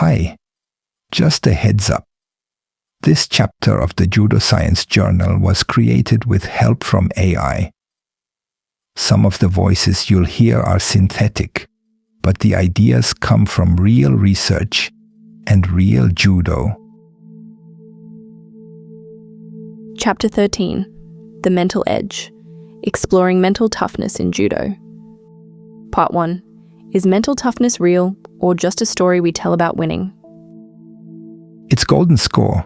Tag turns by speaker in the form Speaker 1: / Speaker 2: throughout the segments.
Speaker 1: Hi, just a heads up. This chapter of the Judo Science Journal was created with help from AI. Some of the voices you'll hear are synthetic, but the ideas come from real research and real judo.
Speaker 2: Chapter 13. The Mental Edge. Exploring mental toughness in judo. Part 1. Is mental toughness real or just a story we tell about winning?
Speaker 1: It's golden score.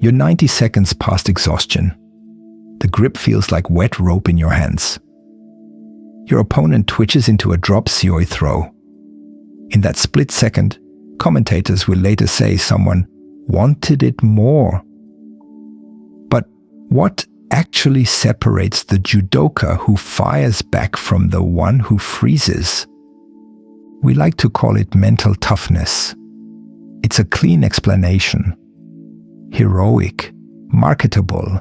Speaker 1: You're 90 seconds past exhaustion. The grip feels like wet rope in your hands. Your opponent twitches into a drop seoi throw. In that split second, commentators will later say someone wanted it more. But what actually separates the judoka who fires back from the one who freezes? We like to call it mental toughness. It's a clean explanation. Heroic, marketable.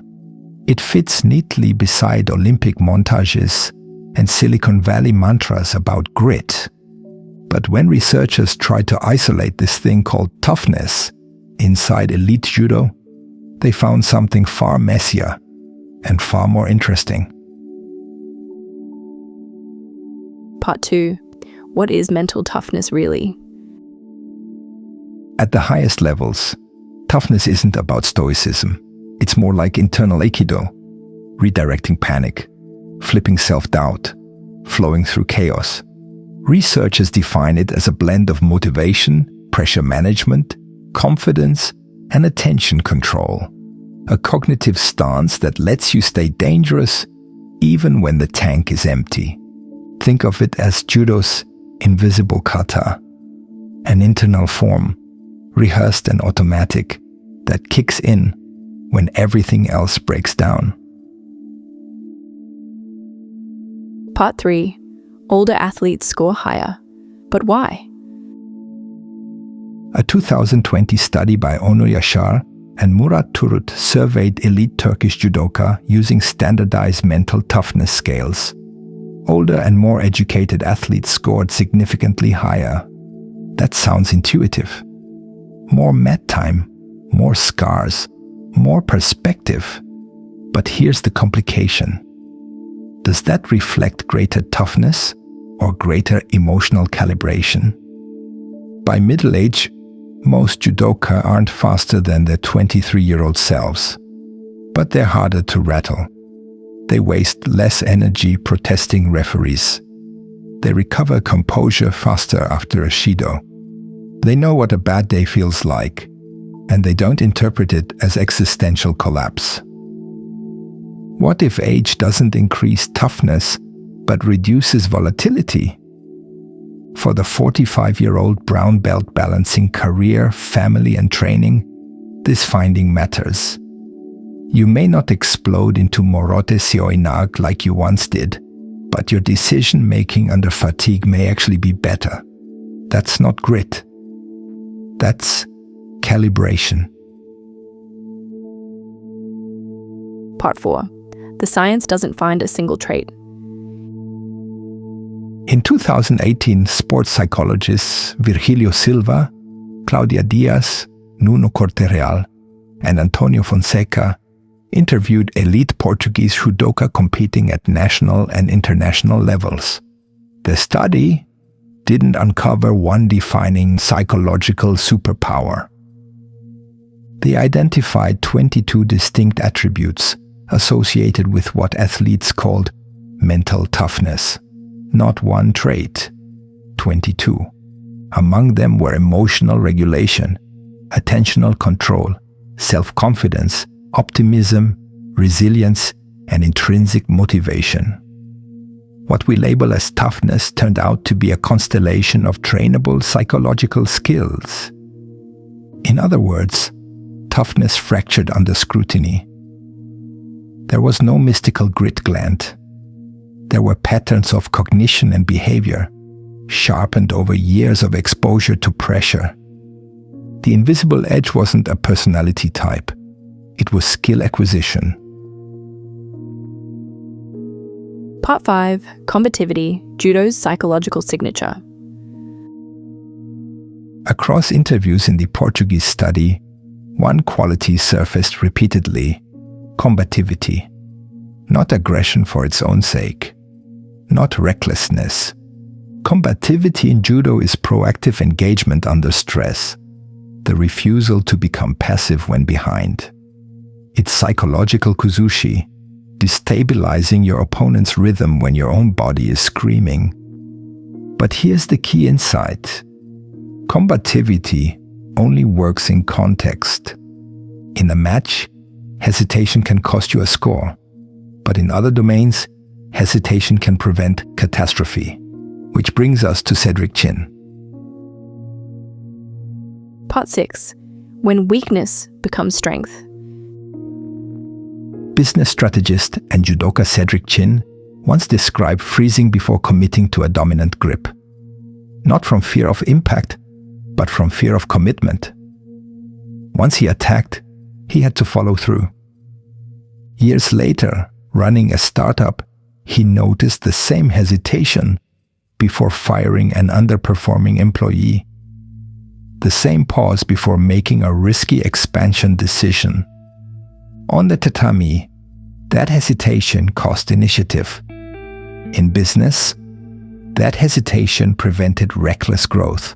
Speaker 1: It fits neatly beside Olympic montages and Silicon Valley mantras about grit. But when researchers tried to isolate this thing called toughness inside elite judo, they found something far messier and far more interesting.
Speaker 2: Part 2. What is mental toughness really?
Speaker 1: At the highest levels, toughness isn't about stoicism. It's more like internal aikido, redirecting panic, flipping self-doubt, flowing through chaos. Researchers define it as a blend of motivation, pressure management, confidence, and attention control. A cognitive stance that lets you stay dangerous even when the tank is empty. Think of it as judo's invisible kata, an internal form, rehearsed and automatic, that kicks in when everything else breaks down.
Speaker 2: Part 3. Older athletes score higher. But why?
Speaker 1: A 2020 study by Onur Yaşar and Murat Turut surveyed elite Turkish judoka using standardized mental toughness scales. Older and more educated athletes scored significantly higher. That sounds intuitive. More mat time, more scars, more perspective. But here's the complication. Does that reflect greater toughness or greater emotional calibration? By middle age, most judoka aren't faster than their 23-year-old selves. But they're harder to rattle. They waste less energy protesting referees. They recover composure faster after a shido. They know what a bad day feels like, and they don't interpret it as existential collapse. What if age doesn't increase toughness, but reduces volatility? For the 45-year-old brown belt balancing career, family, and training, this finding matters. You may not explode into morote seoi nag like you once did, but your decision-making under fatigue may actually be better. That's not grit. That's calibration.
Speaker 2: Part 4. The science doesn't find a single trait.
Speaker 1: In 2018, sports psychologists Virgílio Silva, Claudia Días, Nuno Corte-Real, and Antonio Fonseca interviewed elite Portuguese judoka competing at national and international levels. The study didn't uncover one defining psychological superpower. They identified 22 distinct attributes associated with what athletes called mental toughness. Not one trait, 22. Among them were emotional regulation, attentional control, self-confidence, optimism, resilience, and intrinsic motivation. What we label as toughness turned out to be a constellation of trainable psychological skills. In other words, toughness fractured under scrutiny. There was no mystical grit gland. There were patterns of cognition and behavior, sharpened over years of exposure to pressure. The invisible edge wasn't a personality type. It was skill acquisition.
Speaker 2: Part 5. Combativity, Judo's psychological signature.
Speaker 1: Across interviews in the Portuguese study, one quality surfaced repeatedly: combativity. Not aggression for its own sake. Not recklessness. Combativity in judo is proactive engagement under stress, the refusal to become passive when behind. It's psychological kuzushi, destabilizing your opponent's rhythm when your own body is screaming. But here's the key insight. Combativity only works in context. In a match, hesitation can cost you a score. But in other domains, hesitation can prevent catastrophe. Which brings us to Cedric Chin.
Speaker 2: Part 6. When weakness becomes strength.
Speaker 1: Business strategist and judoka Cedric Chin once described freezing before committing to a dominant grip. Not from fear of impact, but from fear of commitment. Once he attacked, he had to follow through. Years later, running a startup, he noticed the same hesitation before firing an underperforming employee. The same pause before making a risky expansion decision. On the tatami, that hesitation cost initiative. In business, that hesitation prevented reckless growth.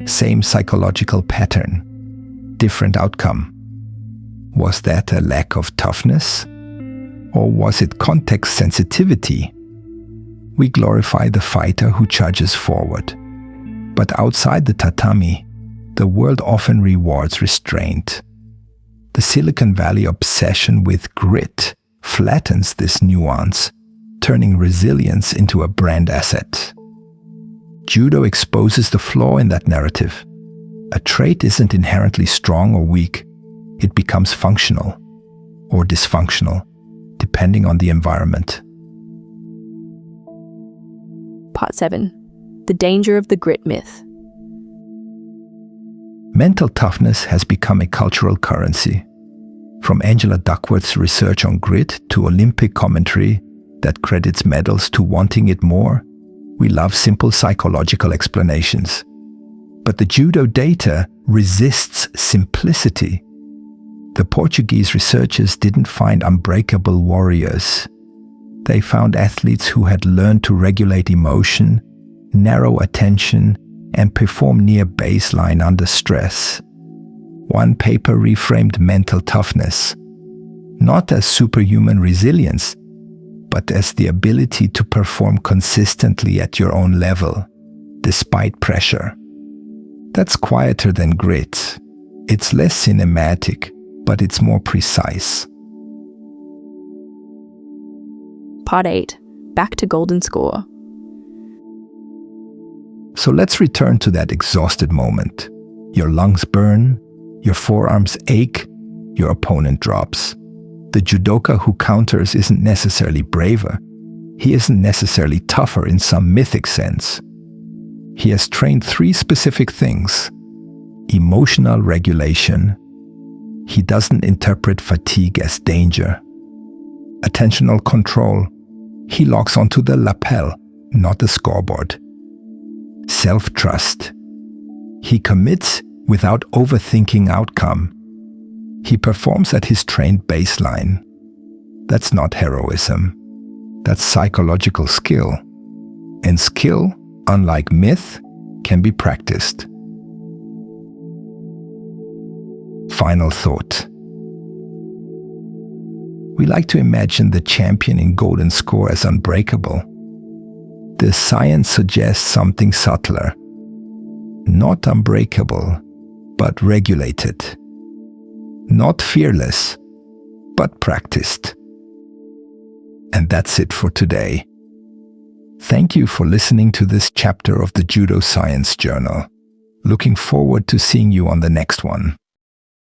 Speaker 1: Same psychological pattern, different outcome. Was that a lack of toughness? Or was it context sensitivity? We glorify the fighter who charges forward. But outside the tatami, the world often rewards restraint. The Silicon Valley obsession with grit flattens this nuance, turning resilience into a brand asset. Judo exposes the flaw in that narrative. A trait isn't inherently strong or weak. It becomes functional or dysfunctional, depending on the environment.
Speaker 2: Part 7. The danger of the grit myth.
Speaker 1: Mental toughness has become a cultural currency. From Angela Duckworth's research on grit to Olympic commentary that credits medals to wanting it more, we love simple psychological explanations. But the judo data resists simplicity. The Portuguese researchers didn't find unbreakable warriors. They found athletes who had learned to regulate emotion, narrow attention, and perform near baseline under stress. One paper reframed mental toughness, not as superhuman resilience, but as the ability to perform consistently at your own level, despite pressure. That's quieter than grit. It's less cinematic, but it's more precise.
Speaker 2: Part 8. Back to golden score.
Speaker 1: So let's return to that exhausted moment. Your lungs burn, your forearms ache, your opponent drops. The judoka who counters isn't necessarily braver. He isn't necessarily tougher in some mythic sense. He has trained 3 specific things. Emotional regulation. He doesn't interpret fatigue as danger. Attentional control. He locks onto the lapel, not the scoreboard. Self-trust. He commits without overthinking outcome. He performs at his trained baseline. That's not heroism. That's psychological skill. And skill, unlike myth, can be practiced. Final thought. We like to imagine the champion in golden score as unbreakable. The science suggests something subtler. Not unbreakable, but regulated. Not fearless, but practiced. And that's it for today. Thank you for listening to this chapter of the Judo Science Journal. Looking forward to seeing you on the next one.